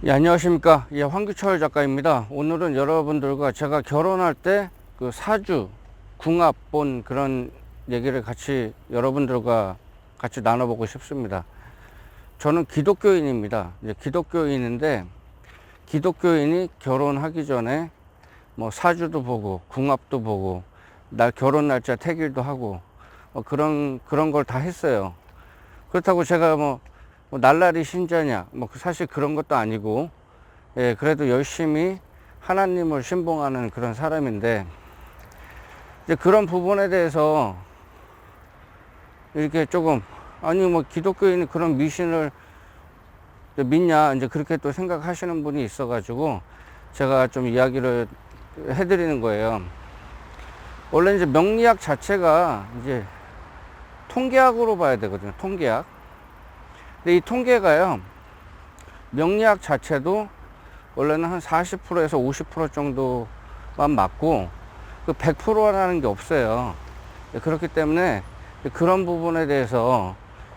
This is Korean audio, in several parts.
예, 안녕하십니까. 예, 황규철 작가입니다. 오늘은 여러분들과 제가 결혼할 때 그 사주, 궁합 본 그런 얘기를 같이 여러분들과 같이 나눠보고 싶습니다. 저는 기독교인입니다. 이제 기독교인인데, 기독교인이 결혼하기 전에 뭐 사주도 보고, 궁합도 보고, 날 결혼 날짜 태길도 하고, 그런 걸 다 했어요. 그렇다고 제가 뭐 날라리 신자냐, 사실 그런 것도 아니고, 예, 그래도 열심히 하나님을 신봉하는 그런 사람인데, 이제 그런 부분에 대해서 이렇게 조금, 아니, 뭐, 기독교인이 그런 미신을 믿냐, 이제 그렇게 또 생각하시는 분이 있어가지고, 제가 좀 이야기를 해드리는 거예요. 원래 이제 명리학 자체가 이제 통계학으로 봐야 되거든요. 통계학. 근데 이 통계가요, 명리학 자체도 원래는 한 40%에서 50% 정도만 맞고, 그 100%라는 게 없어요. 그렇기 때문에 그런 부분에 대해서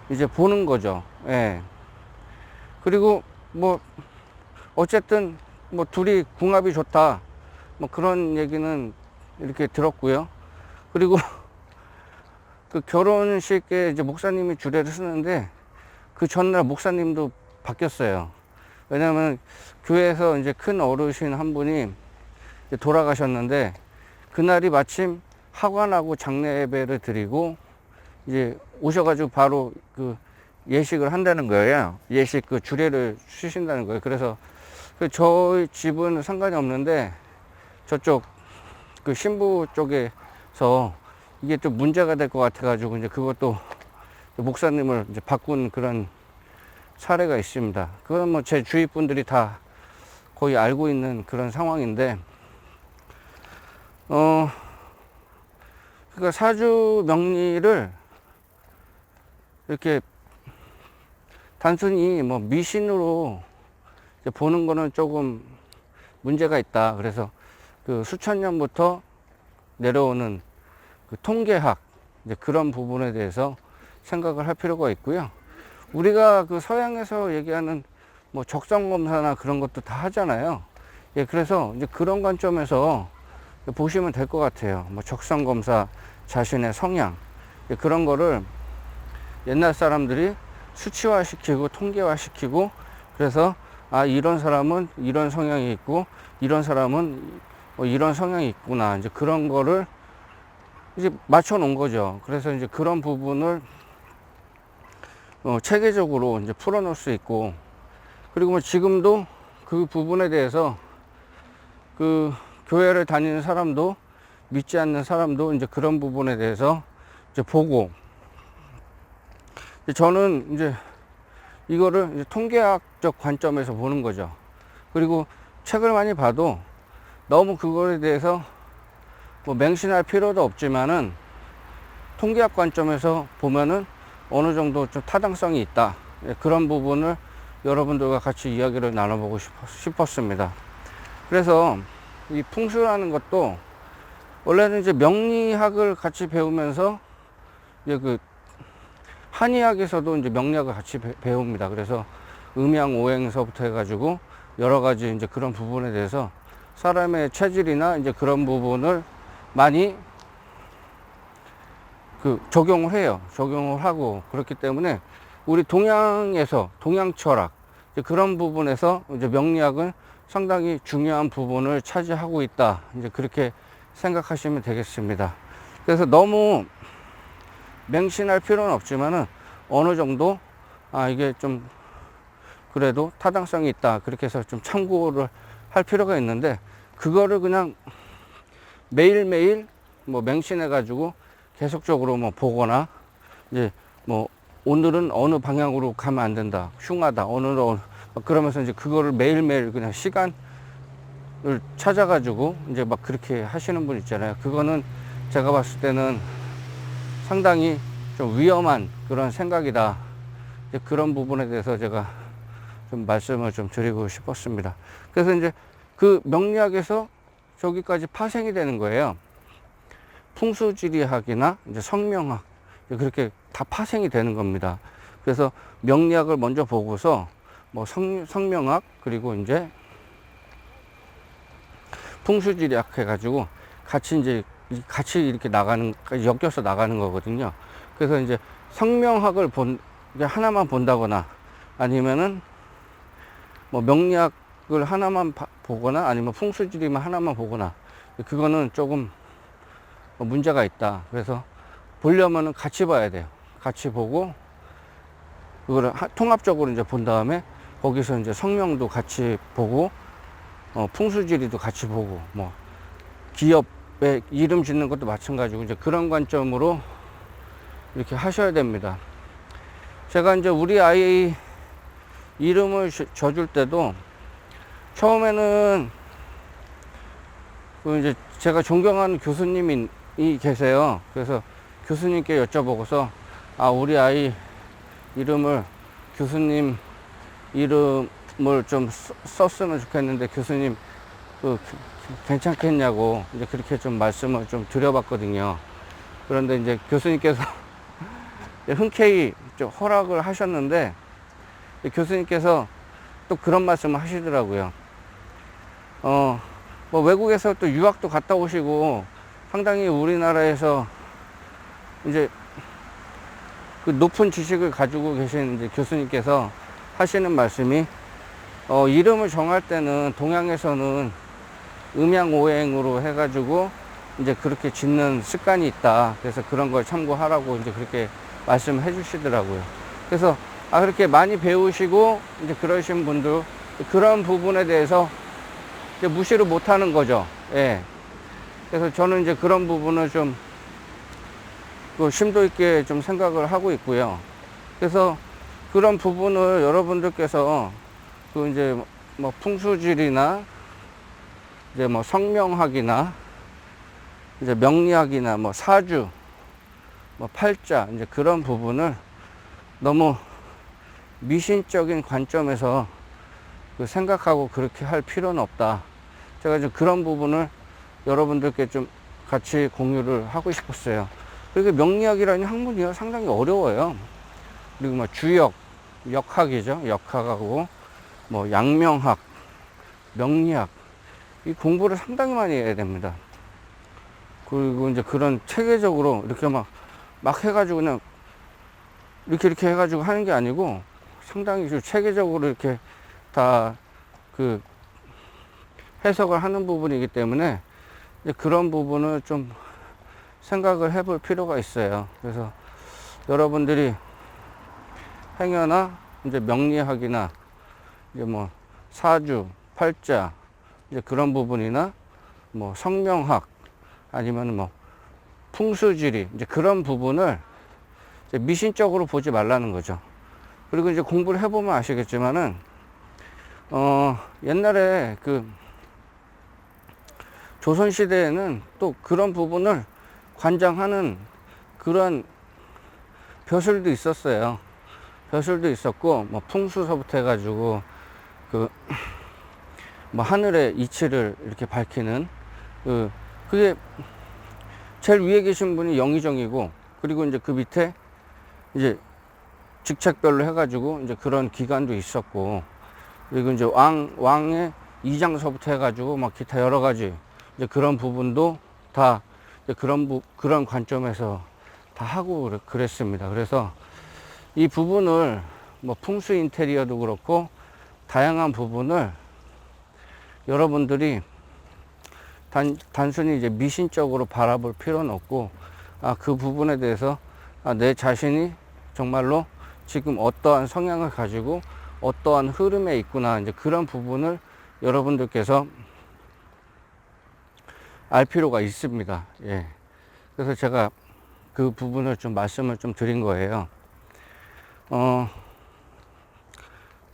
이제 보는 거죠. 예. 그리고 뭐, 어쨌든 뭐 둘이 궁합이 좋다. 뭐 그런 얘기는 이렇게 들었고요. 그리고 그 결혼식에 이제 목사님이 주례를 쓰는데 그 전날 목사님도 바뀌었어요. 왜냐면 교회에서 이제 큰 어르신 한 분이 돌아가셨는데 그날이 마침 하관하고 장례 예배를 드리고 이제 오셔가지고 바로 그 예식을 한다는 거예요. 예식 그 주례를 주신다는 거예요. 그래서 저희 집은 상관이 없는데 저쪽 그 신부 쪽에서 이게 좀 문제가 될 것 같아가지고 이제 그것도 목사님을 이제 바꾼 그런 사례가 있습니다. 그건 뭐 제 주위 분들이 다 거의 알고 있는 그런 상황인데, 그러니까 사주 명리를 이렇게 단순히 뭐 미신으로 보는 거는 조금 문제가 있다. 그래서 그 수천 년부터 내려오는 그 통계학, 이제 그런 부분에 대해서 생각을 할 필요가 있고요. 우리가 그 서양에서 얘기하는 뭐 적성검사나 그런 것도 다 하잖아요. 예, 그래서 이제 그런 관점에서 보시면 될 것 같아요. 뭐 적성검사, 자신의 성향, 그런 거를 옛날 사람들이 수치화시키고 통계화시키고, 그래서 아, 이런 사람은 이런 성향이 있고 이런 사람은 이런 성향이 있구나, 이제 그런 거를 이제 맞춰 놓은 거죠. 그래서 이제 그런 부분을 체계적으로 이제 풀어 놓을 수 있고, 그리고 뭐 지금도 그 부분에 대해서 그 교회를 다니는 사람도 믿지 않는 사람도 이제 그런 부분에 대해서 이제 보고, 저는 이제 이거를 이제 통계학적 관점에서 보는 거죠. 그리고 책을 많이 봐도 너무 그거에 대해서 뭐 맹신할 필요도 없지만은 통계학 관점에서 보면은 어느 정도 좀 타당성이 있다. 그런 부분을 여러분들과 같이 이야기를 나눠보고 싶었습니다. 그래서 이 풍수라는 것도 원래는 이제 명리학을 같이 배우면서 이제 그 한의학에서도 이제 명리학을 같이 배웁니다. 그래서 음양 오행서부터 해가지고 여러 가지 이제 그런 부분에 대해서 사람의 체질이나 이제 그런 부분을 많이 그 적용을 해요. 적용을 하고, 그렇기 때문에 우리 동양에서 동양 철학 이제 그런 부분에서 이제 명리학은 상당히 중요한 부분을 차지하고 있다. 이제 그렇게 생각하시면 되겠습니다. 그래서 너무 맹신할 필요는 없지만은 어느 정도 이게 좀 그래도 타당성이 있다. 그렇게 해서 좀 참고를 할 필요가 있는데, 그거를 그냥 매일매일 뭐 맹신해 가지고 계속적으로 뭐 보거나 이제 뭐 오늘은 어느 방향으로 가면 안 된다, 흉하다, 오늘은 그러면서 이제 그거를 매일매일 그냥 시간을 찾아가지고 이제 막 그렇게 하시는 분 있잖아요. 그거는 제가 봤을 때는 상당히 좀 위험한 그런 생각이다. 이제 그런 부분에 대해서 제가 좀 말씀을 좀 드리고 싶었습니다. 그래서 이제 그 명리학에서 저기까지 파생이 되는 거예요. 풍수지리학이나 이제 성명학, 그렇게 다 파생이 되는 겁니다. 그래서 명리학을 먼저 보고서 뭐 성명학, 그리고 이제 풍수지리학 해가지고 같이 이렇게 엮여서 나가는 거거든요. 그래서 이제 성명학을 하나만 본다거나, 아니면은 뭐 명리학을 하나만 보거나, 아니면 풍수지리만 하나만 보거나, 그거는 조금 문제가 있다. 그래서 보려면은 같이 봐야 돼요. 같이 보고, 그거를 통합적으로 이제 본 다음에 거기서 이제 성명도 같이 보고, 풍수지리도 같이 보고, 뭐 기업에 이름 짓는 것도 마찬가지고, 이제 그런 관점으로 이렇게 하셔야 됩니다. 제가 이제 우리 아이 이름을 져줄 때도 처음에는 그 이제 제가 존경하는 교수님이 계세요. 그래서 교수님께 여쭤보고서, 우리 아이 이름을 교수님 이름을 좀 썼으면 좋겠는데 교수님 괜찮겠냐고 이제 그렇게 좀 말씀을 좀 드려봤거든요. 그런데 이제 교수님께서 흔쾌히 좀 허락을 하셨는데, 교수님께서 또 그런 말씀을 하시더라고요. 뭐 외국에서 또 유학도 갔다 오시고 상당히 우리나라에서 이제 그 높은 지식을 가지고 계신 이제 교수님께서 하시는 말씀이, 이름을 정할 때는 동양에서는 음양오행으로 해가지고 이제 그렇게 짓는 습관이 있다. 그래서 그런 걸 참고하라고 이제 그렇게 말씀해 주시더라고요. 그래서 그렇게 많이 배우시고 이제 그러신 분들, 그런 부분에 대해서 이제 무시를 못 하는 거죠. 예. 그래서 저는 이제 그런 부분을 좀 심도 있게 좀 생각을 하고 있고요. 그래서 그런 부분을 여러분들께서 이제 뭐 풍수지리나 이제 뭐 성명학이나 이제 명리학이나 뭐 사주, 뭐 팔자, 이제 그런 부분을 너무 미신적인 관점에서 생각하고 그렇게 할 필요는 없다. 제가 이제 그런 부분을 여러분들께 좀 같이 공유를 하고 싶었어요. 그리고 명리학이라는 학문이요, 상당히 어려워요. 그리고 뭐 주역, 역학이죠. 역학하고 뭐 양명학, 명리학, 이 공부를 상당히 많이 해야 됩니다. 그리고 이제 그런 체계적으로 이렇게 막 해가지고 그냥 이렇게 해가지고 하는 게 아니고, 상당히 좀 체계적으로 이렇게 다 해석을 하는 부분이기 때문에 그런 부분을 좀 생각을 해볼 필요가 있어요. 그래서 여러분들이 행여나 이제 명리학이나 이제 뭐 사주, 팔자, 이제 그런 부분이나 뭐 성명학, 아니면 뭐 풍수지리, 이제 그런 부분을 이제 미신적으로 보지 말라는 거죠. 그리고 이제 공부를 해보면 아시겠지만은, 옛날에 조선시대에는 또 그런 부분을 관장하는 그런 벼슬도 있었어요. 벼슬도 있었고, 뭐 풍수서부터 해가지고 뭐 하늘의 이치를 이렇게 밝히는 그게 제일 위에 계신 분이 영의정이고, 그리고 이제 그 밑에 이제 직책별로 해가지고 이제 그런 기관도 있었고, 그리고 이제 왕의 이장서부터 해가지고 막 기타 여러 가지 이제 그런 부분도 다 이제 그런 관점에서 다 하고 그랬습니다. 그래서 이 부분을 뭐 풍수 인테리어도 그렇고 다양한 부분을 여러분들이 단순히 이제 미신적으로 바라볼 필요는 없고, 그 부분에 대해서 내 자신이 정말로 지금 어떠한 성향을 가지고 어떠한 흐름에 있구나, 이제 그런 부분을 여러분들께서 알 필요가 있습니다. 예. 그래서 제가 그 부분을 좀 말씀을 좀 드린 거예요.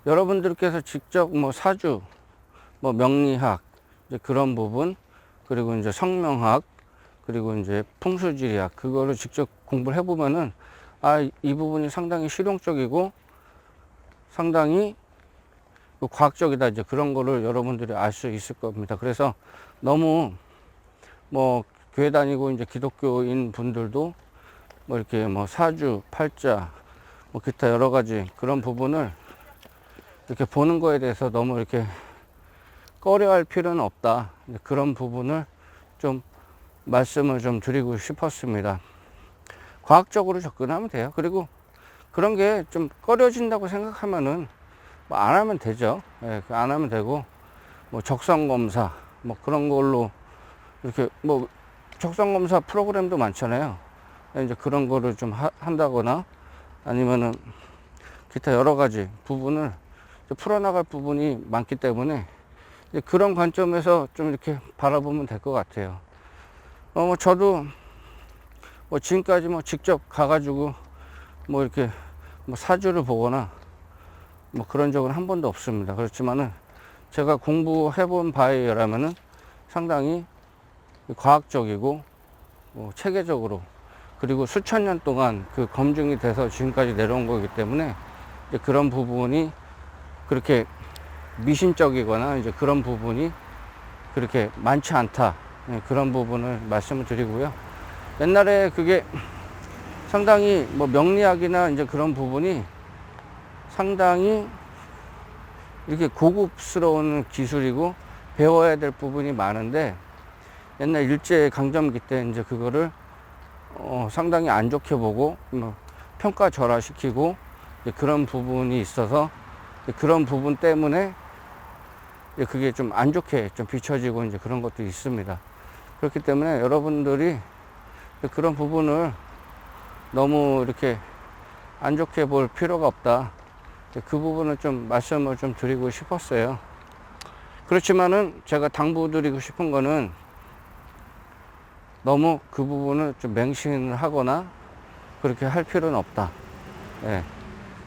여러분들께서 직접 뭐 사주, 뭐 명리학, 이제 그런 부분, 그리고 이제 성명학, 그리고 이제 풍수지리학, 그거를 직접 공부를 해보면은, 이 부분이 상당히 실용적이고 상당히 과학적이다, 이제 그런 거를 여러분들이 알 수 있을 겁니다. 그래서 너무 뭐 교회 다니고 이제 기독교인 분들도 뭐 이렇게 뭐 사주, 팔자, 뭐 기타 여러 가지 그런 부분을 이렇게 보는 거에 대해서 너무 이렇게 꺼려할 필요는 없다. 그런 부분을 좀 말씀을 좀 드리고 싶었습니다. 과학적으로 접근하면 돼요. 그리고 그런 게 좀 꺼려진다고 생각하면은 뭐 안 하면 되죠. 예, 안 하면 되고, 뭐 적성검사, 뭐 그런 걸로 이렇게 뭐 적성검사 프로그램도 많잖아요. 이제 그런 거를 좀 한다거나 아니면은 기타 여러 가지 부분을 풀어나갈 부분이 많기 때문에 그런 관점에서 좀 이렇게 바라보면 될 것 같아요. 뭐 저도 뭐 지금까지 뭐 직접 가가지고 뭐 이렇게 뭐 사주를 보거나 뭐 그런 적은 한 번도 없습니다. 그렇지만은 제가 공부해 본 바에 의하면은 상당히 과학적이고 뭐 체계적으로 그리고 수천 년 동안 그 검증이 돼서 지금까지 내려온 거기 때문에 이제 그런 부분이 그렇게 미신적이거나 이제 그런 부분이 그렇게 많지 않다. 그런 부분을 말씀을 드리고요. 옛날에 그게 상당히 뭐 명리학이나 이제 그런 부분이 상당히 이렇게 고급스러운 기술이고 배워야 될 부분이 많은데 옛날 일제 강점기 때 이제 그거를 상당히 안 좋게 보고 뭐 평가절하시키고 그런 부분이 있어서 그런 부분 때문에 그게 좀 안 좋게 좀 비춰지고 이제 그런 것도 있습니다. 그렇기 때문에 여러분들이 그런 부분을 너무 이렇게 안 좋게 볼 필요가 없다. 그 부분을 좀 말씀을 좀 드리고 싶었어요. 그렇지만은 제가 당부드리고 싶은 거는 너무 그 부분을 좀 맹신을 하거나 그렇게 할 필요는 없다. 예.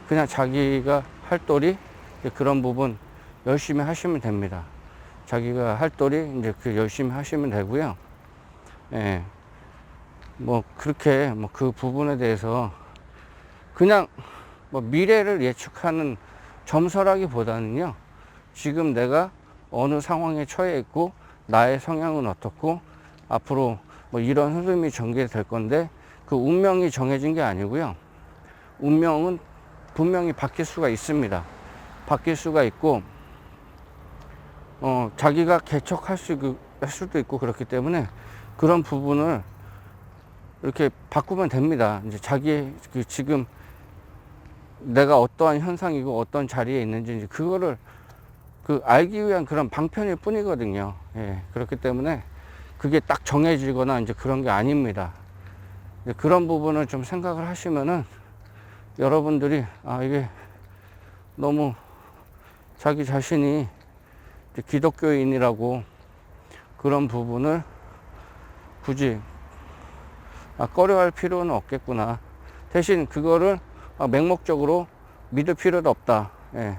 그냥 자기가 할 도리 그런 부분 열심히 하시면 됩니다. 자기가 할 도리 이제 그 열심히 하시면 되고요. 예. 뭐 그렇게 뭐 그 부분에 대해서 그냥 뭐 미래를 예측하는 점설하기보다는요. 지금 내가 어느 상황에 처해 있고 나의 성향은 어떻고 앞으로 뭐 이런 흐름이 전개될 건데 그 운명이 정해진 게 아니고요. 운명은 분명히 바뀔 수가 있습니다. 바뀔 수가 있고 자기가 개척할 수도 있고 그렇기 때문에 그런 부분을 이렇게 바꾸면 됩니다. 이제 자기 그 지금 내가 어떠한 현상이고 어떤 자리에 있는지 그거를 그 알기 위한 그런 방편일 뿐이거든요. 예, 그렇기 때문에 그게 딱 정해지거나 이제 그런 게 아닙니다. 그런 부분을 좀 생각을 하시면은 여러분들이 이게 너무 자기 자신이 기독교인이라고 그런 부분을 굳이 꺼려할 필요는 없겠구나. 대신 그거를 맹목적으로 믿을 필요도 없다. 예.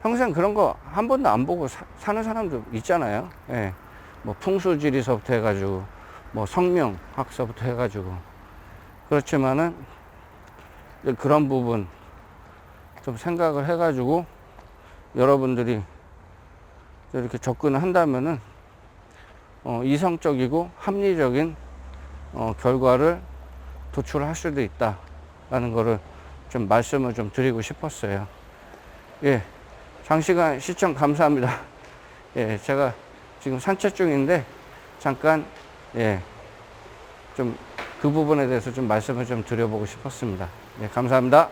평생 그런 거 한 번도 안 보고 사는 사람도 있잖아요. 예. 뭐 풍수지리서부터 해가지고 뭐 성명학서부터 해가지고 그렇지만은 그런 부분 좀 생각을 해가지고 여러분들이 이렇게 접근을 한다면은 이성적이고 합리적인 결과를 도출할 수도 있다라는 거를 좀 말씀을 좀 드리고 싶었어요. 예, 장시간 시청 감사합니다. 예, 제가 지금 산책 중인데 잠깐 좀 그 부분에 대해서 좀 말씀을 좀 드려보고 싶었습니다. 예, 감사합니다.